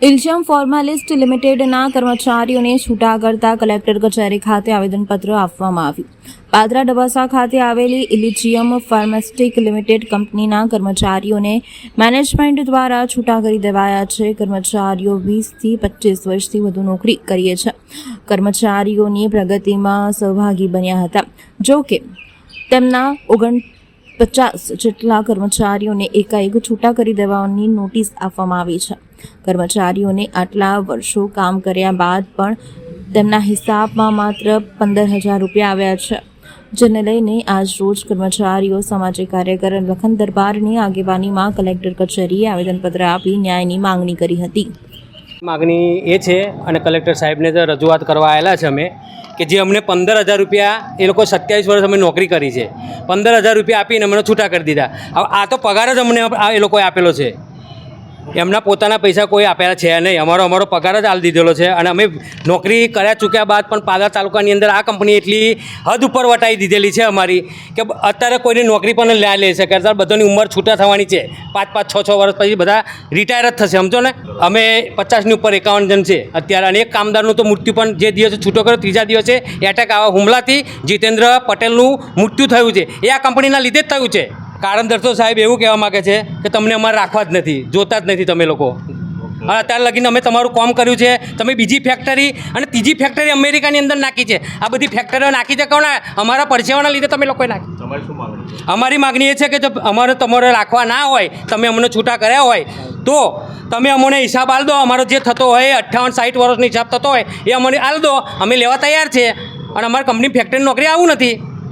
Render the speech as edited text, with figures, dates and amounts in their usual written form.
ઇલ્શિયમ ફોર્માલિસ્ટ લિમિટેડના કર્મચારીઓને છૂટા કરતા કલેક્ટર કચેરી ખાતે આવેદનપત્ર આપવામાં આવ્યું. પાદરા ડબાસા ખાતે આવેલી ઇલ્શિયમ ફાર્માસ્યુટિક લિમિટેડ કંપનીના કર્મચારીઓને મેનેજમેન્ટ દ્વારા છૂટા કરી દેવાયા છે. કર્મચારીઓ 20 થી 25 વર્ષથી વધુ નોકરી કરીએ છે. કર્મચારીઓની પ્રગતિમાં સહભાગી બન્યા હતા. જો કે તેમના 49 જેટલા કર્મચારીઓને એકાએક છૂટા કરી દેવાની નોટિસ આપવામાં આવી છે. કર્મચારીઓને આટલા વર્ષો કામ કર્યા બાદ પણ તેમના હિસાબમાં માત્ર 15,000 રૂપિયા આવ્યા છે, જેને લઈને આજ રોજ કર્મચારીઓ સામાજિક કાર્યકર લખન દરબારની આગેવાનીમાં કલેક્ટર કચેરીએ આવેદનપત્ર આપી ન્યાયની માંગણી કરી હતી. માગણી એ છે અને કલેક્ટર સાહેબને તો રજૂઆત કરવા આવેલા છે અમે કે જે અમને 15,000 રૂપિયા, એ લોકો 27 વર્ષ અમે નોકરી કરી છે, 15,000 રૂપિયા આપીને અમને છૂટા કરી દીધા. આ તો પગાર જ અમને એ લોકોએ આપેલો છે, એમના પોતાના પૈસા કોઈ આપેલા છે નહીં. અમારો પગાર જ આપી દીધેલો છે. અને અમે નોકરી કર્યા ચૂક્યા બાદ પણ પાદરા તાલુકાની અંદર આ કંપની એટલી હદ ઉપર વટાવી દીધેલી છે અમારી કે અત્યારે કોઈની નોકરી પણ ના લે શકે. અત્યારે બધાની ઉંમર છૂટા થવાની છે, 5-5, 6-6 વર્ષ પછી બધા રિટાયર જ થશે, સમજો ને. અમે 50ની ઉપર 51 જણ છે અત્યારે. અને એક કામદારનું તો મૃત્યુ પણ જે દિવસે છૂટો કર્યો ત્રીજા દિવસે એટેક આવા હુમલાથી જીતેન્દ્ર પટેલનું મૃત્યુ થયું છે. એ આ કંપનીના લીધે જ થયું છે. કારણદર તો સાહેબ એવું કહેવા માગે છે કે તમને અમારે રાખવા જ નથી, જોતા જ નથી તમે લોકો. અત્યારે લગીને અમે તમારું કામ કર્યું છે, તમે બીજી ફેક્ટરી અને ત્રીજી ફેક્ટરી અમેરિકાની અંદર નાખી છે. આ બધી ફેક્ટરીઓ નાખી છે કોણે? અમારા પરસેવાના લીધે તમે લોકોએ નાખી. અમારી માગણી એ છે કે જો તમારે રાખવા ના હોય, તમે અમને છૂટા કર્યા હોય તો તમે અમને હિસાબ આલ દો. અમારો જે થતો હોય 58-60 વર્ષનો હિસાબ થતો હોય એ અમને આલ દો. અમે લેવા તૈયાર છે. અને અમારી કંપની ફેક્ટરી નોકરી આવું નથી.